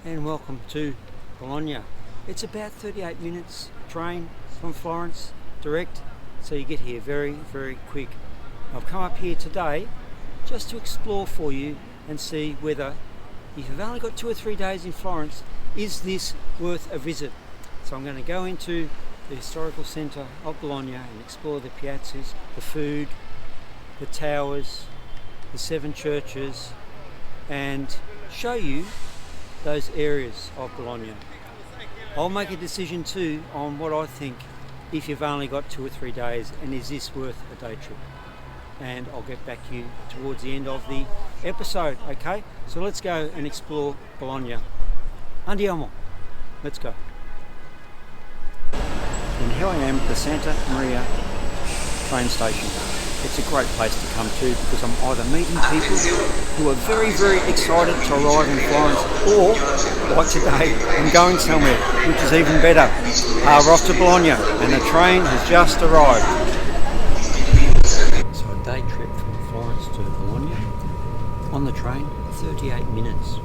and welcome to Bologna. It's about 38 minutes train from Florence, direct, so you get here very, very quick. I've come up here today just to explore for you and see whether, if you've only got 2 or 3 days in Florence, is this worth a visit. So I'm going to go into the historical centre of Bologna and explore the piazzas, the food, the towers, the 7 churches, and show you those areas of Bologna. I'll make a decision too on what I think if you've only got 2 or 3 days, and is this worth a day trip. And I'll get back to you towards the end of the episode, okay? So let's go and explore Bologna. Andiamo. Let's go. And here I am at the Santa Maria train station. It's a great place to come to because I'm either meeting people who are very, very excited to arrive in Florence, or, like today, I'm going somewhere, which is even better. We're off to Bologna and the train has just arrived. So a day trip from Florence to Bologna. On the train, 38 minutes.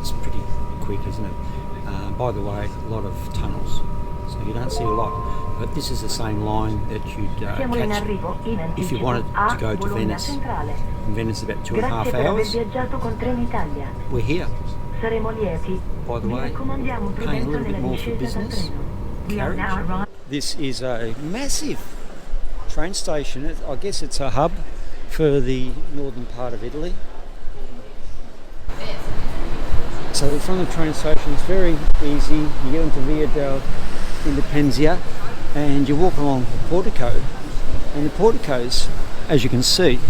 It's pretty quick, isn't it? By the way, a lot of tunnels, so you don't see a lot. But this is the same line that you'd catch if you wanted to go to Venice. In Venice, about 2.5 hours. We're here. By the way, paying a little bit more for business carriage. This is a massive train station. I guess it's a hub for the northern part of Italy. So from the train station, it's very easy. You get into Via del Indipendenza and you walk along the Portico, and the porticos, as you can see,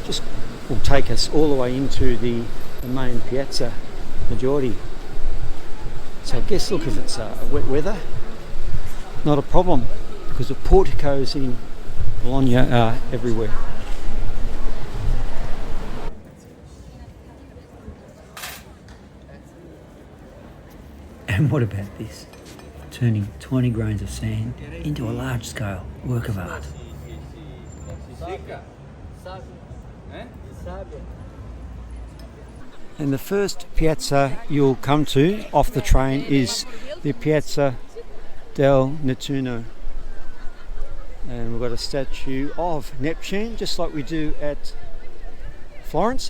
just will take us all the way into the main Piazza Maggiore. So I guess, look, if it's wet weather, not a problem, because the porticos in Bologna are everywhere. And what about this? Turning 20 grains of sand into a large-scale work of art. And the first piazza you'll come to off the train is the Piazza del Nettuno. And we've got a statue of Neptune, just like we do at Florence.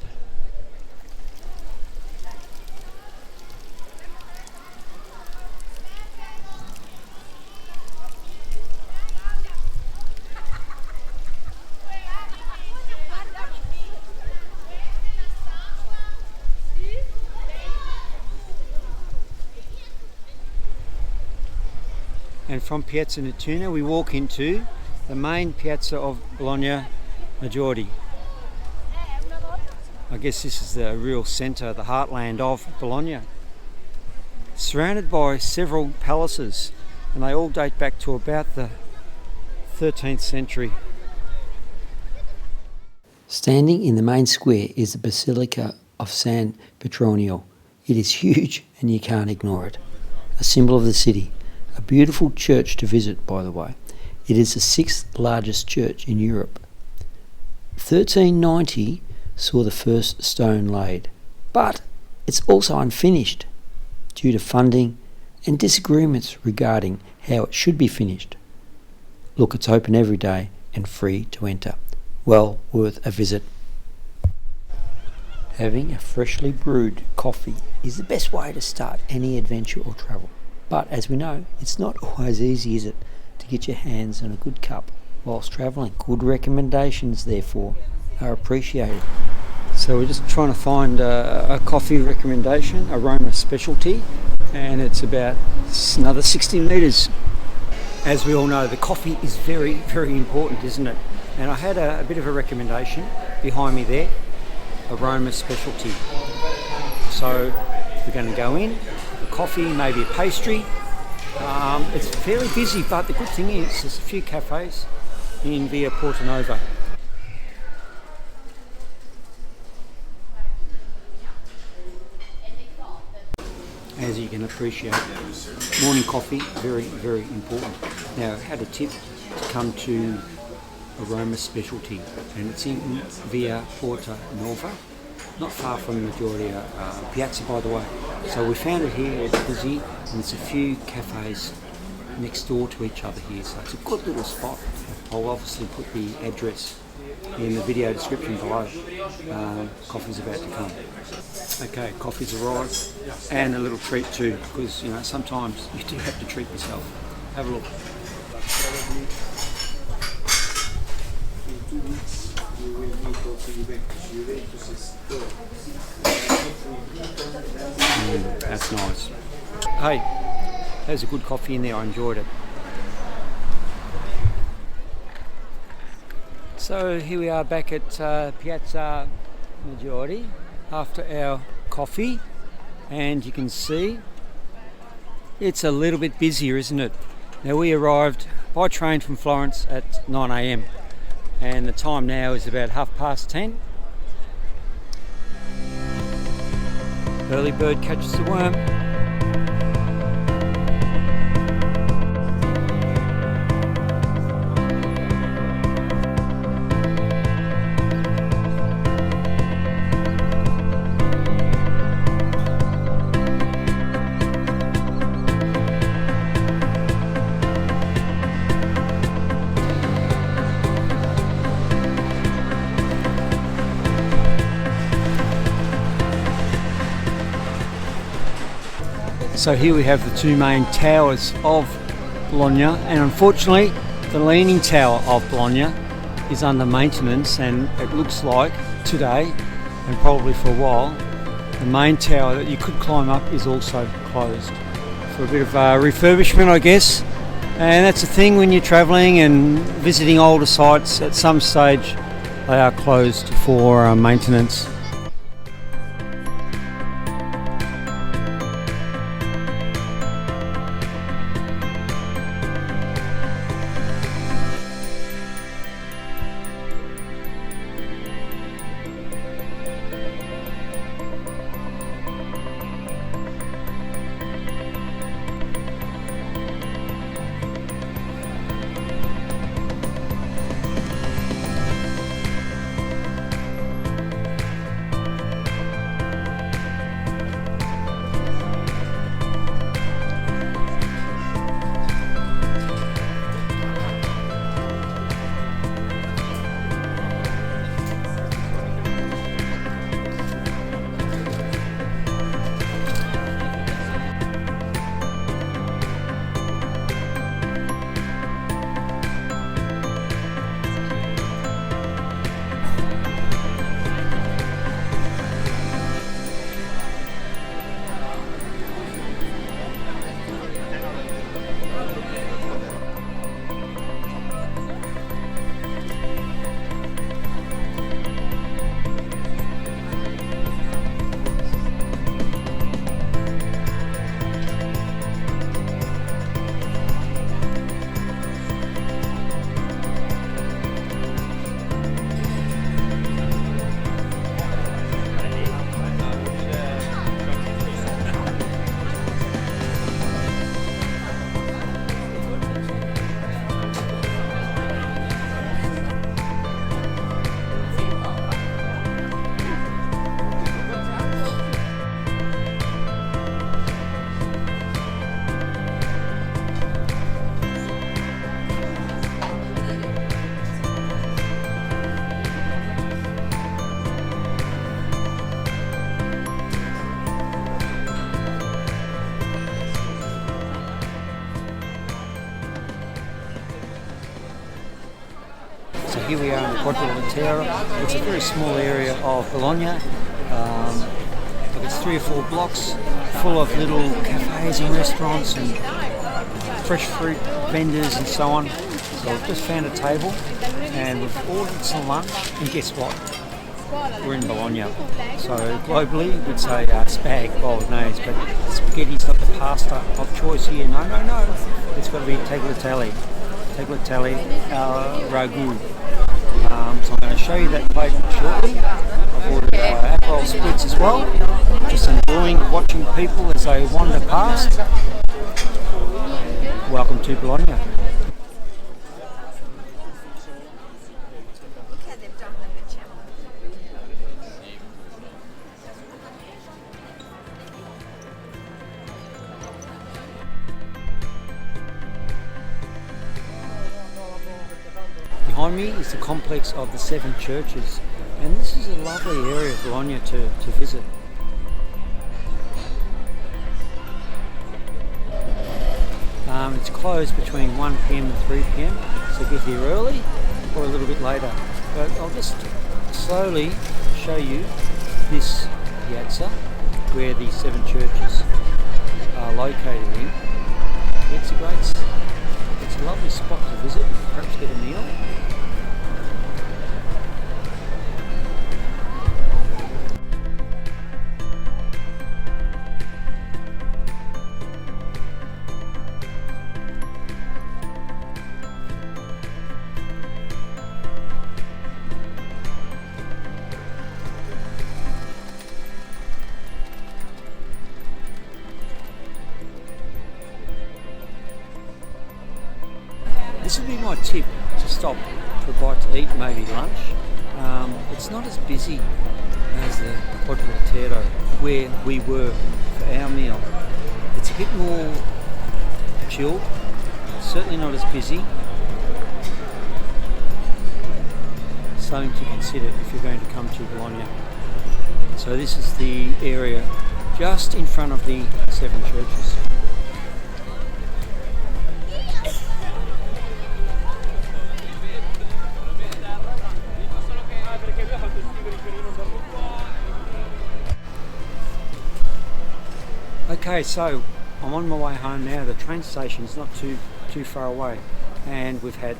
And from Piazza Nettuno we walk into the main piazza of Bologna Maggiore. I guess this is the real centre, the heartland of Bologna. Surrounded by several palaces, and they all date back to about the 13th century. Standing in the main square is the Basilica of San Petronio. It is huge and you can't ignore it. A symbol of the city. A beautiful church to visit, by the way. It is the 6th largest church in Europe. 1390 saw the first stone laid, but it's also unfinished due to funding and disagreements regarding how it should be finished. Look, it's open every day and free to enter. Well worth a visit. Having a freshly brewed coffee is the best way to start any adventure or travel. But as we know, it's not always easy, is it, to get your hands on a good cup whilst travelling. Good recommendations, therefore, are appreciated. So we're just trying to find a coffee recommendation, Aroma Specialty, and it's about another 60 metres. As we all know, the coffee is very, very important, isn't it? And I had a bit of a recommendation behind me there, Aroma Specialty. So we're going to go in. Coffee, maybe a pastry. It's fairly busy, but the good thing is there's a few cafes in Via Portanova. As you can appreciate, morning coffee, very, very important. Now, I had a tip to come to Aroma Specialty, and it's in Via Portanova, not far from Maggiore Piazza, by the way. So we found it here, it's busy, and there's a few cafes next door to each other here, so it's a good little spot. I'll obviously put the address in the video description below. Coffee's about to come. Okay, coffee's arrived, and a little treat too, because you know sometimes you do have to treat yourself. Have a look. In 2 weeks we will meet also Juventus. That's nice. Hey, there's a good coffee in there, I enjoyed it. So here we are back at Piazza Maggiore after our coffee, and you can see it's a little bit busier, isn't it? Now we arrived by train from Florence at 9 a.m. and the time now is about 10:30. Early bird catches the worm. So here we have the two main towers of Bologna, and unfortunately the Leaning Tower of Bologna is under maintenance, and it looks like today, and probably for a while, the main tower that you could climb up is also closed for a bit of refurbishment, I guess. And that's the thing when you're travelling and visiting older sites, at some stage they are closed for maintenance. Here we are in the Quadrilatero. It's a very small area of Bologna. It's 3 or 4 blocks full of little cafes and restaurants and fresh fruit vendors and so on. So we've just found a table and we've ordered some lunch, and guess what? We're in Bologna. So globally we'd say spag bolognese, but spaghetti's not the pasta of choice here. No. It's got to be tagliatelle. Ragù. So I'm going to show you that plate shortly. I've ordered alcohol splits as well. Just enjoying watching people as they wander past. Welcome to Bologna. behind me is the complex of the 7 churches, and this is a lovely area of Bologna to visit. It's closed between 1 p.m. and 3 p.m, so get here early or a little bit later. But I'll just slowly show you this piazza where the 7 churches are located in. It's a lovely spot to visit, perhaps get a meal. This would be my tip, to stop for a bite to eat, maybe lunch. It's not as busy as the Quadrilatero where we were for our meal. It's a bit more chilled, certainly not as busy. Something to consider if you're going to come to Bologna. So this is the area just in front of the 7 churches. Okay, so I'm on my way home now. The train station's not too far away, and we've had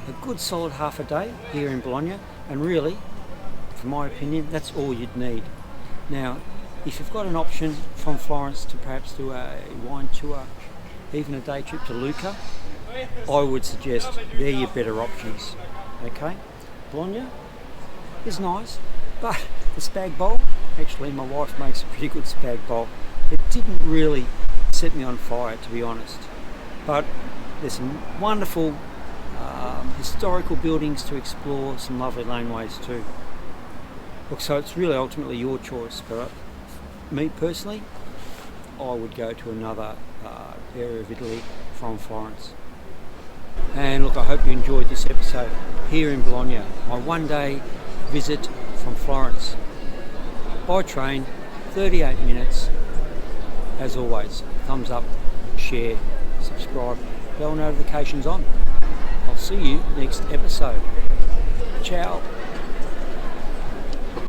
a good solid half a day here in Bologna, and really, from my opinion, that's all you'd need. Now, if you've got an option from Florence to perhaps do a wine tour, even a day trip to Lucca, I would suggest they're your better options. Okay, Bologna is nice, but the spag bowl, actually my wife makes a pretty good spag bowl. It didn't really set me on fire, to be honest, but there's some wonderful historical buildings to explore, some lovely laneways too. Look, so it's really ultimately your choice, but me personally, I would go to another area of Italy from Florence. And look, I hope you enjoyed this episode here in Bologna, my one-day visit from Florence by train, 38 minutes. As always, thumbs up, share, subscribe, bell notifications on. I'll see you next episode. Ciao.